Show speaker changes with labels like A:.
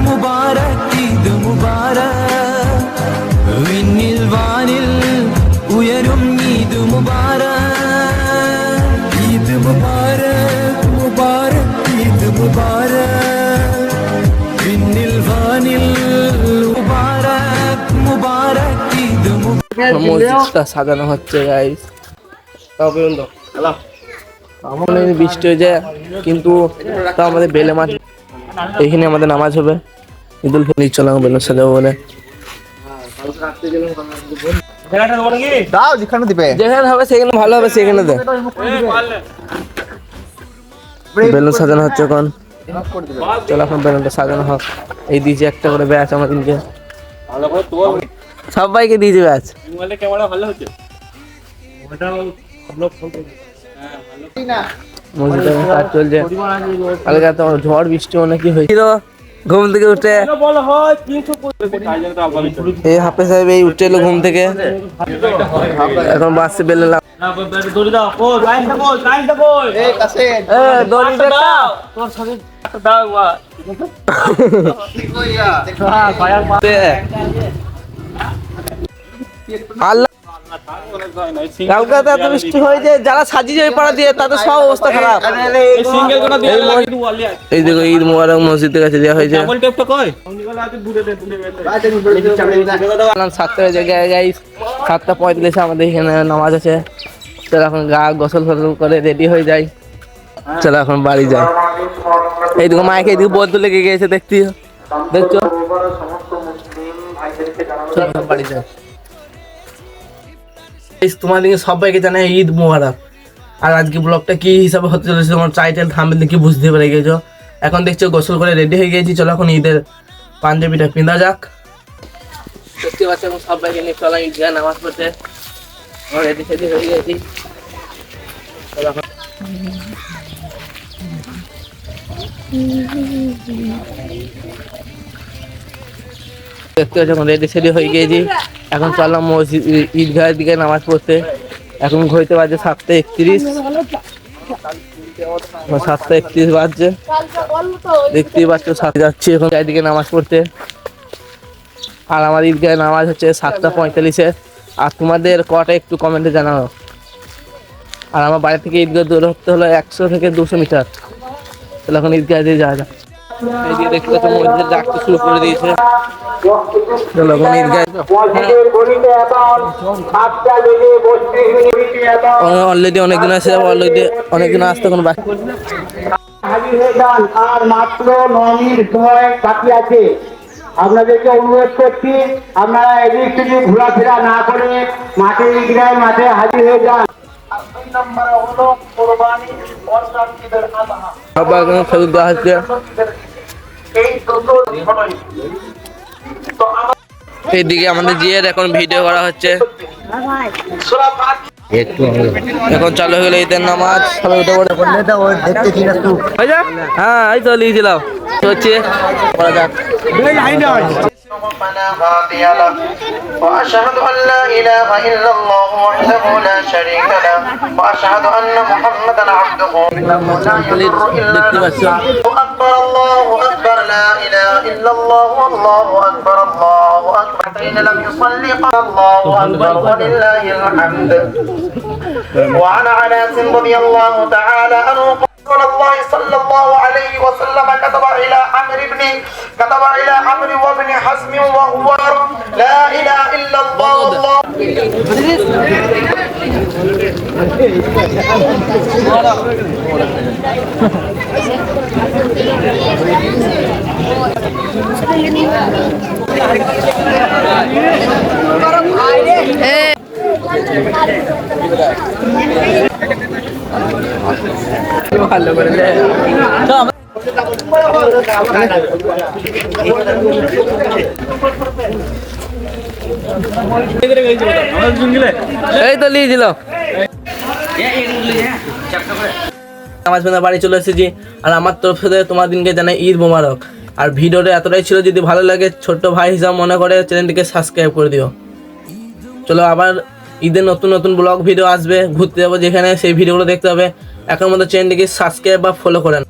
A: മുബാരക് ഈദ് മുബാരക് വിണ്ണിൽ വാനിൽ ഉയരും ഈദ് മുബാരക് ഈദ് മുബാരക് മുബാരക് ഈദ് മുബാരക് വിണ്ണിൽ വാനിൽ മുബാരക് മുബാരക് ঈদ মুবারক।
B: মসজিদটা সাজানো হচ্ছে গাইস। আমার বৃষ্টি হয়ে যায় কিন্তু তা আমাদের বেলে মাঠ এখানে আমাদের নামাজ হবে ঈদুল ফিতর। চলো বেলে সাজাবো বলে যেখানে হবে সেখানে ভালো হবে, সেখানে দে বেলুন সাজানো হচ্ছে এখন। চলো এখন বেলুনটা সাজানো হোক। এই দিয়েছে একটা করে ব্যাচ আমাদেরকে, সবাইকে দিয়েছে ব্যাচ। মসজিদে কাজ চলছে, কালকে তো ঝড় বৃষ্টি অনেকই হয়েছিল। ঘুম থেকে উঠে এই হাফেজ সাহেব এই উঠে এলো ঘুম থেকে, এখন বাসে বেরোলাম। আল্লাহ কালকাতা এত বৃষ্টি হয়েছে, যারা সাজিয়েছে ওই পাড়া দিয়ে তাদের সব অবস্থা খারাপ। এই দেখো ঈদ মুবারক মসজিদের কাছে দেওয়া হয়েছে। 7টার জায়গায় 7:45 আমাদের এখানে নামাজ আছে। চলো এখন গা গোসল ফসল করে রেডি হয়ে যাই। চলো এখন বাড়ি যাই। এই দেখো মাইকে এদিকে বদলে লেগে গেছে, দেখছো বাড়ি যাই। তোমাদেরকে সবাইকে জানাই ঈদ মুবারক। আর আজকে ব্লগটা কি হিসাবে হতে চলেছে তোমার টাইটেল থাম্বনেল দেখে বুঝতে পেরে গেছো। এখন দেখছো গোসল করে রেডি হয়ে গেছি। চলো এখন ঈদের পাঞ্জাবিটা পিঁধা যাক। দেখতে পাচ্ছি এখন সবাইকে নিয়ে চলো ঈদগাহ নামাজ পড়তে। রেডি সেডি হয়ে গেছি। দেখতে পাচ্ছি এখন রেডি সেডি হয়ে গেছি। এখন চললাম মসজিদ ঈদগাহের দিকে নামাজ পড়তে। এখন ঘড়িতে বাজে 7:31, 7:31 বাজছে। দেখতেই পাচ্ছ সাথে যাচ্ছি এখন চারিদিকে নামাজ পড়তে। আর আমার ঈদগাহের নামাজ হচ্ছে 7:45-এ। আর তোমাদের কটা একটু কমেন্টে জানাও। আর আমার বাড়ি থেকে ঈদগাহ দূরত্ব হলো 100 থেকে 200 মিটার। তাহলে এখন ঈদগাহ দিয়ে যাওয়া যায়। এই দিয়ে দেখতে পাচ্ছ মসজিদে ডাকতে শুরু করে দিয়েছে। অলরেডি অনেকদিন আসে, অলরেডি অনেকদিন আসতে কোনো বাকি।
C: আর মাত্র 9 মিনিট সময় বাকি আছে। আপনাদেরকে অনুরোধ করছি আপনারা এদিক সেদিক ঘোরাফেরা না করে মাঠে হাজির হয়ে যান।
B: এইদিকে আমাদের জিয়ের এখন ভিডিও করা হচ্ছে। এখন চালু হয়ে গেল ঈদের নামাজ। সবাই উঠে পড়ে হ্যাঁ এই তো লিখছিলাম হচ্ছে।
D: فلا هادي له وأشهد أن لا إله إلا الله وحده لا شريك له وأشهد أن محمدا عبده لا يضر إلا نفسه أكبر الله أكبر لا إله إلا الله والله أكبر الله أكبر حين لم يصلي قال الله أكبر ولله الحمد. وعن أنس رضي الله تعالى عنه رسول الله صلى الله عليه وسلم كتب إلى عمرو وابن حزم وهو لا إله إلا الله والله
B: ভালো করে এই তো লিয়েছিল। নামাজ পড়ে বাড়ি চলে এসেছি। আর আমার তরফ থেকে তোমার দিনকে জানাই ঈদ মোবারক। আর ভিডিওটা এতটাই ছিল, যদি ভালো লাগে ছোট্ট ভাই হিসাবে মনে করে চ্যানেলটিকে সাবস্ক্রাইব করে দিও। চলো আবার ঈদের নতুন নতুন ব্লগ ভিডিও আসবে, ঘুরতে যাবো যেখানে, সেই ভিডিওগুলো দেখতে হবে। এখন মতো চ্যানেলটিকে সাবস্ক্রাইব বা ফলো করেন।